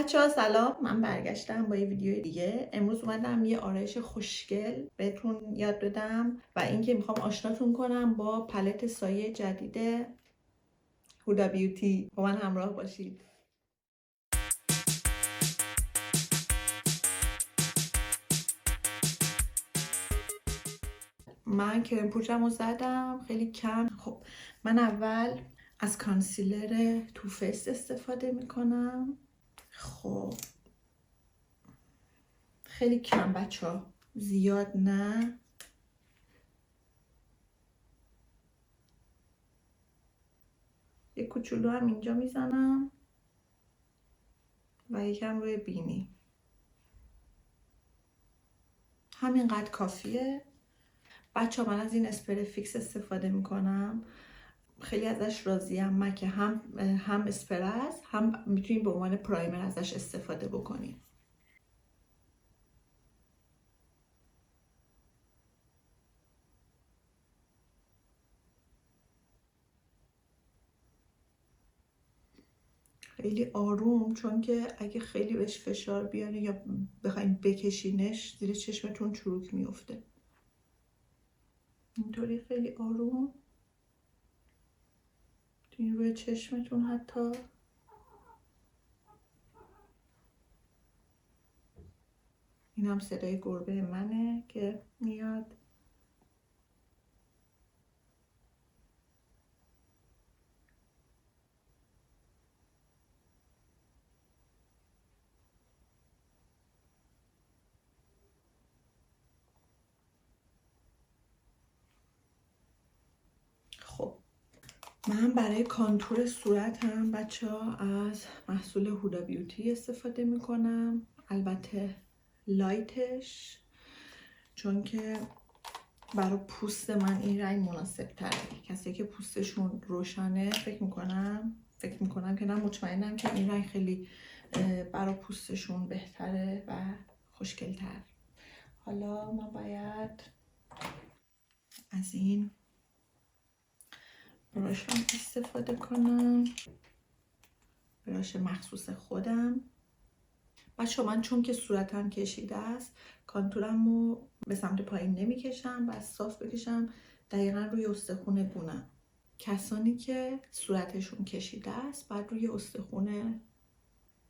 بچه‌ها سلام، من برگشتم با یه ویدیو دیگه. امروز اومدم یه آرایش خوشگل بهتون یاد بدم و اینکه میخوام آشناتون کنم با پالت سایه جدید هودا بیوتی. با من همراه باشید. من کرم پودرمو زدم خیلی کم. خب من اول از کانسیلر تو فیس استفاده میکنم. خب خیلی کم بچه‌ها، زیاد نه. یه کوچولو هم اینجا میزنم و یکم روی بینی. همینقدر کافیه. بچه من از این اسپری فیکس استفاده میکنم، خیلی ازش راضیم. من که هم اسپری است، هم میتونیم به عنوان پرایمر ازش استفاده بکنیم. خیلی آروم، چون که اگه خیلی بهش فشار بیاره یا بخواین بکشینش زیر چشمتون چروک میفته. اینطوری خیلی آروم این روی چشمتون. حتی این هم صدای گربه منه که میاد. خب من برای کانتور صورتم بچه ها از محصول هودا بیوتی استفاده میکنم، البته لایتش، چون که برای پوست من این رنگ مناسب تره. کسی که پوستشون روشنه فکر میکنم که نه، مطمئنم که این رنگ خیلی برای پوستشون بهتره و خوشگل‌تر. حالا من باید از این براشم استفاده کنم، براش مخصوص خودم. بچه من چون که صورتم کشیده است، کانتورم رو به سمت پایین نمیکشم و صاف بکشم دقیقا روی استخون گونه‌ام. کسانی که صورتشون کشیده است بعد روی استخون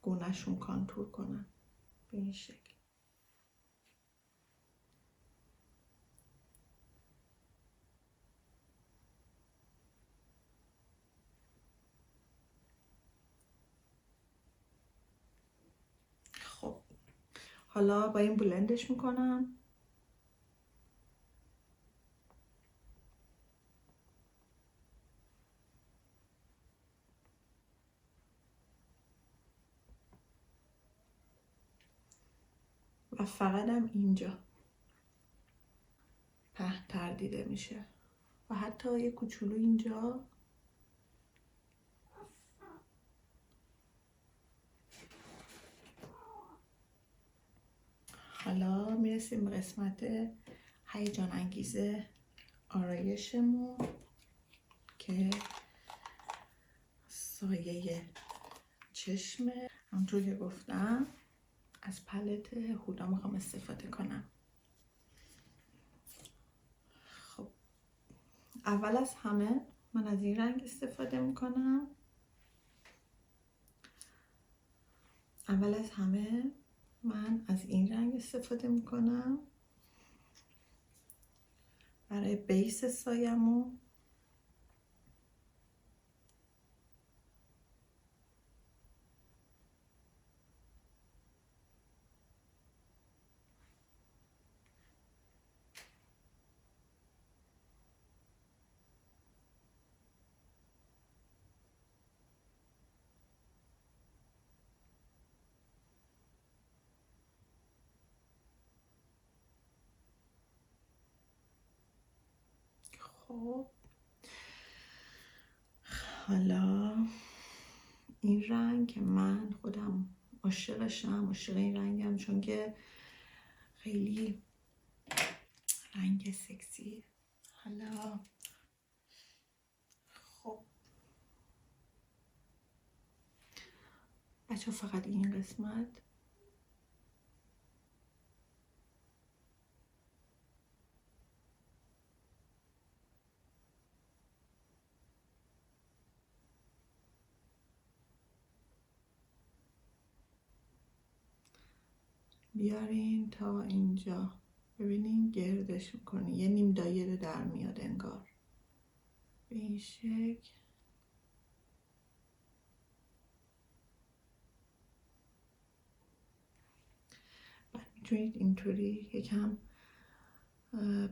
گونه‌شون کانتور کنن به این شکل. خب حالا با این بلندش میکنم. و فقط هم اینجا پهن‌تر دیده میشه و حتی یه کوچولو اینجا. حالا میرسیم به قسمت هیجان انگیز آرایشمون که سایه چشمه. همونطور که گفتم از پالت هودا میخوام استفاده کنم. خب اول از همه من از این رنگ استفاده میکنم. برای بیس سایه‌مو. خب حالا این رنگ من خودم عاشقشم، عاشق این رنگم، چون که خیلی رنگ سکسی. حالا خب بچه فقط این قسمت. بیارین تا اینجا، ببینین گردش میکنی، یه نیم دایره در میاد انگار به این شکل. بعد میتونید اینطوری یکم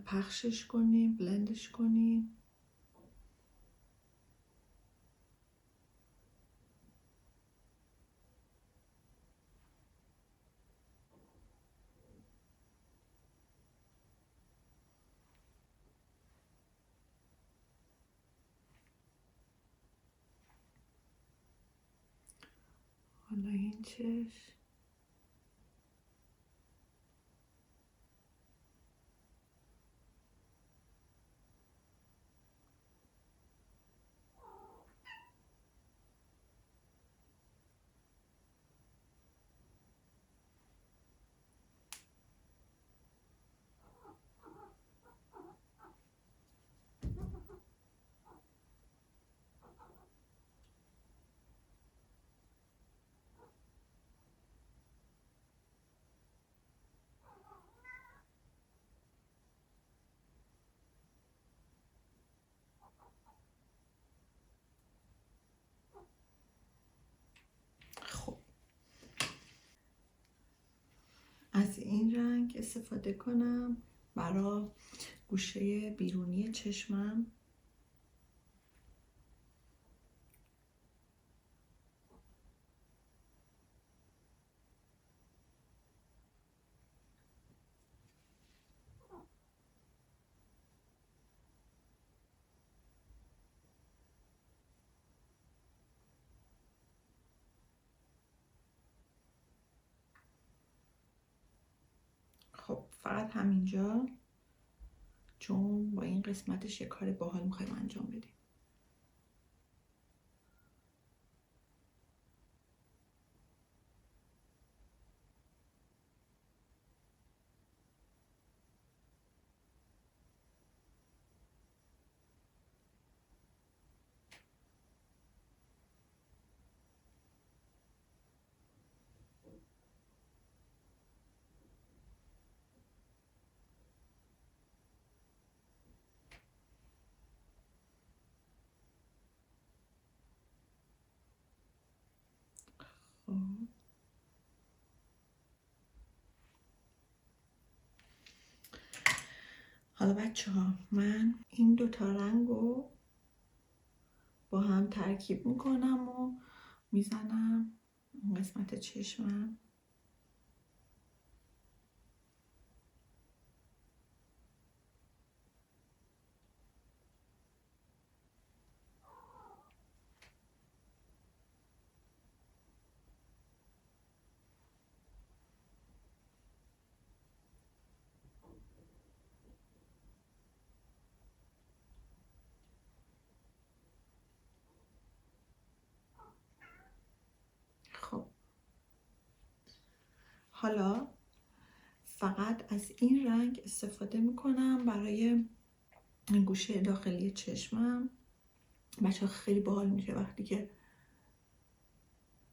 پخشش کنین، بلندش کنین. حالا این چشم، از این رنگ استفاده کنم برای گوشه بیرونی چشمم. خب فقط همینجا، چون با این قسمتش یه کار باحال میخوایم انجام بدیم. حالا بچه ها، من این دوتا رنگ رو با هم ترکیب میکنم و میزنم این قسمت چشمم. خب حالا فقط از این رنگ استفاده میکنم برای گوشه داخلی چشمم. بچه ها خیلی باحال میشه وقتی که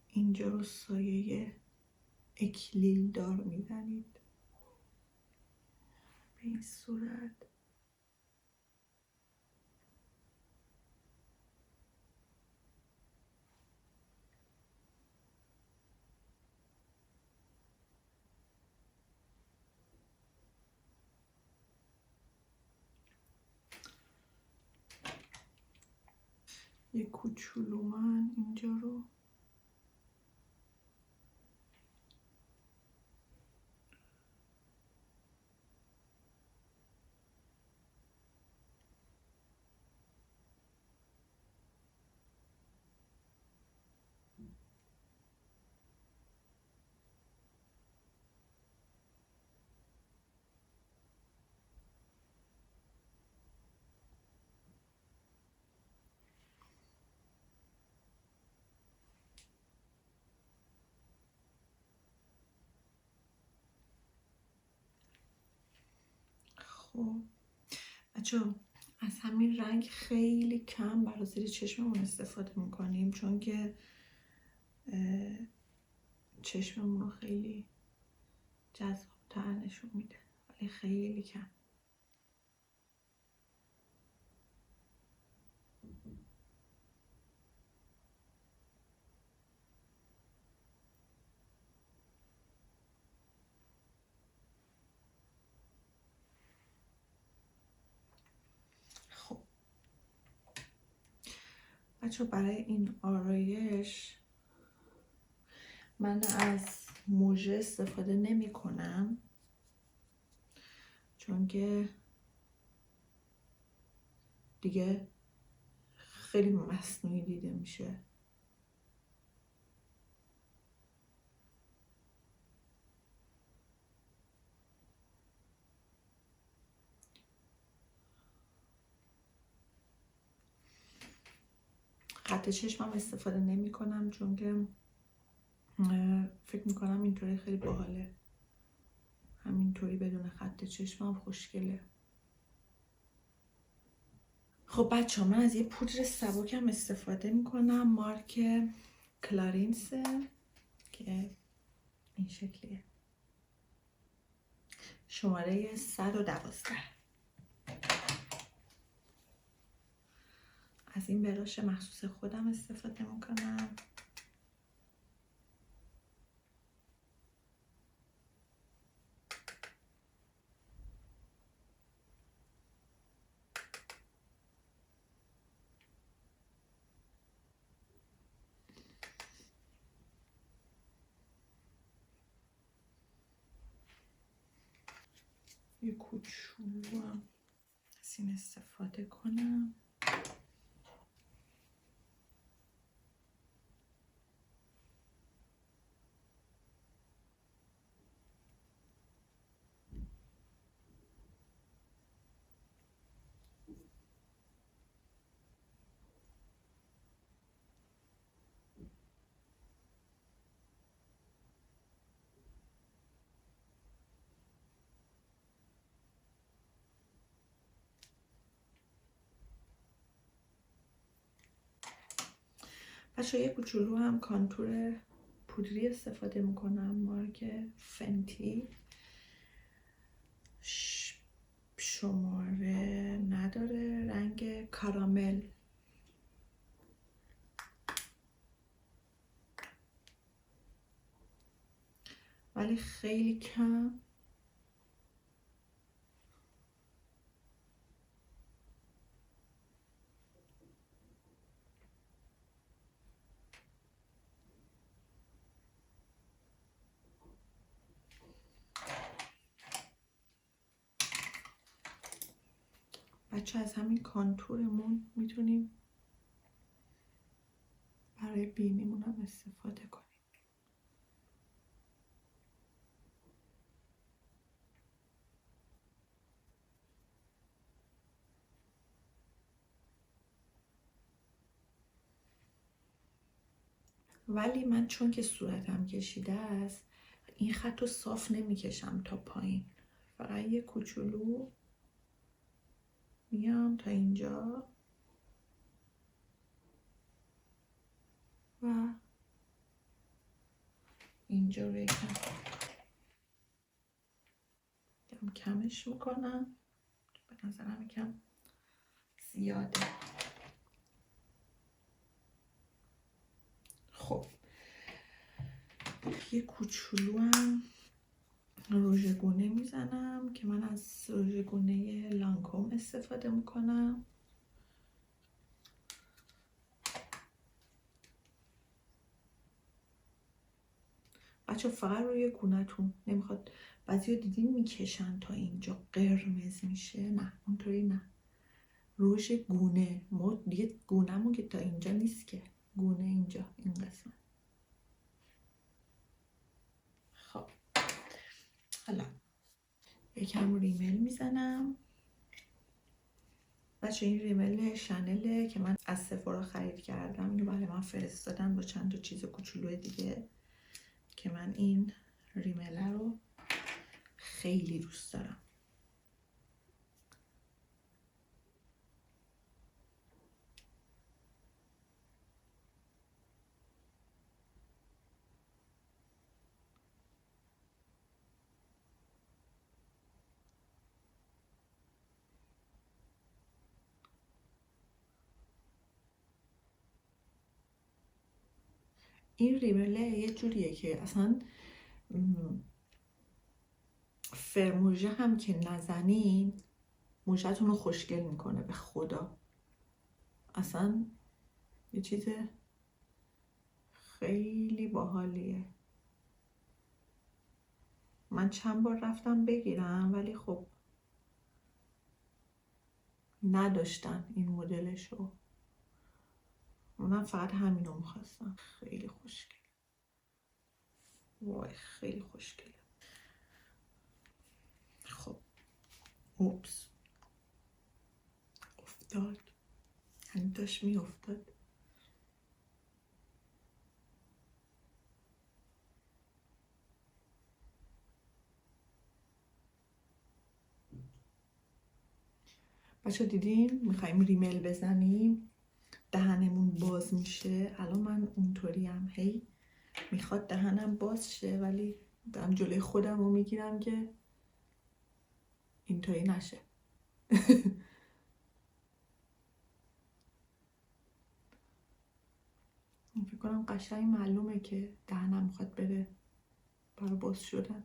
اینجا رو سایه اکلیل دار میزنید به این صورت. یه کوچولو من اینجا رو خب بچه از همین رنگ خیلی کم برای زیر چشممون استفاده میکنیم، چون که چشممون رو خیلی جذاب‌تر نشون میده، ولی خیلی کم. خب بچه برای این آرایش من از موژه استفاده نمی کنم، چون که دیگه خیلی مصنوعی دیده میشه. خط چشمم استفاده نمی کنم، چون که فکر میکنم اینطوری خیلی باحاله، همینطوری بدون خط چشمم خوشگله. خب بچه من از یه پودر سبکم استفاده میکنم، مارک کلارینسه که این شکلیه، شماره 112. از این براش مخصوص خودم استفاده میکنم. یه کوچولو هم از این استفاده کنم. بچه یه کوچولو هم کانتور پودری استفاده میکنم، مارک فنتی، شماره نداره، رنگ کارامل. ولی خیلی کم. بچه از همین کانتورمون میتونیم برای بینیمون هم استفاده کنیم. ولی من چون که صورتم کشیده است، این خط رو صاف نمیکشم تا پایین، فقط یه کوچولو میام تا اینجا و اینجا رو یکم کمش میکنم، به نظرم یکم زیاده. خب یه کوچولو هم رژ گونه میزنم که من از رژ گونه لانکوم استفاده میکنم. بچه فقط روی گونه‌تون، نمیخواد، بعضی ها دیدین میکشن تا اینجا قرمز میشه، نه اونطوری نه، رژ گونه. ما دیگه گونه‌مون که تا اینجا نیست که، گونه اینجا این قسمت. خب حالا یکم ریمل میزنم. بچه این ریمل شانله که من از سفارا خرید کردم، اینو برای من فرستادن با چند تا چیز کوچولو دیگه، که من این ریمله رو خیلی دوست دارم. این ریمله یه جوریه که اصلا فرموژه هم که نزنین موشتون رو خوشگل میکنه، به خدا. اصلا یه چیز خیلی باحالیه. من چند بار رفتم بگیرم ولی خب نداشتن این مدلشو. من فقط همینو میخواستم. خیلی خوشگل، وای خیلی خوشگله. خب اوپس افتاد، یعنی داشت میافتاد. بچه دیدین میخوایم ریمل بزنیم دهنمون باز میشه. الان من اونطوریم، هی میخواد دهنم باز شه ولی دارم جلوی خودم رو میگیرم که اینطوری نشه. فکر کنم قشنگ معلومه که دهنم میخواد بره برای باز شدن.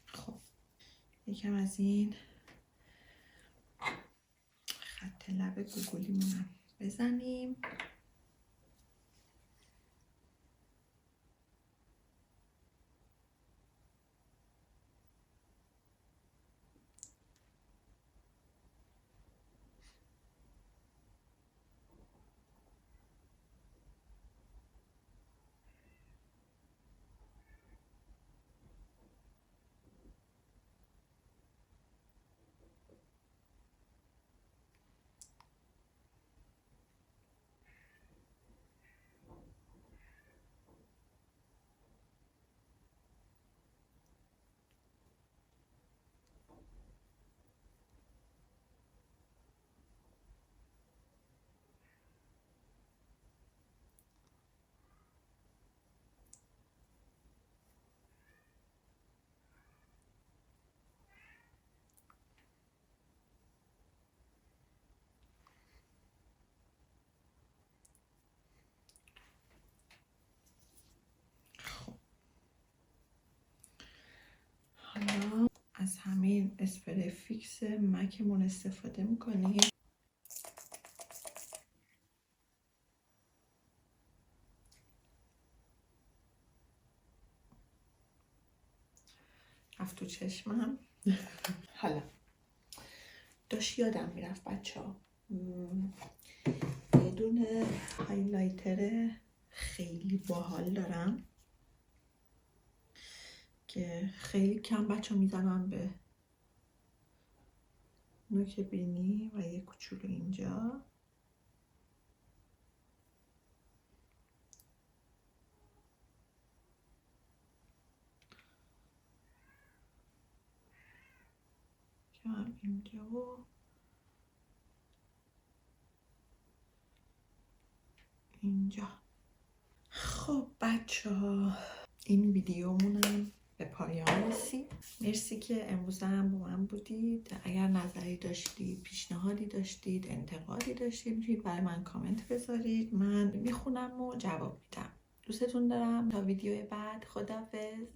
خب یکم از این خط لب گوگلیمونم بزنیم. حالا از همین اسپری فیکس مکمون استفاده میکنیم. رفت تو چشمم. حالا داشت یادم میرفت بچه ها، یه دونه هایلایتر خیلی باحال دارم که خیلی کم بچه ها میزنم به نوک بینی و یه کوچولو اینجا. که هم اینجا و اینجا. خب بچه ها این ویدیومونم به پایان رسید. مرسی که امروز هم با من بودید. اگر نظری داشتید، پیشنهادی داشتید، انتقادی داشتید میتونید برای من کامنت بذارید. من میخونم و جواب میدم. دوستتون دارم. تا ویدیو بعد، خداحافظ.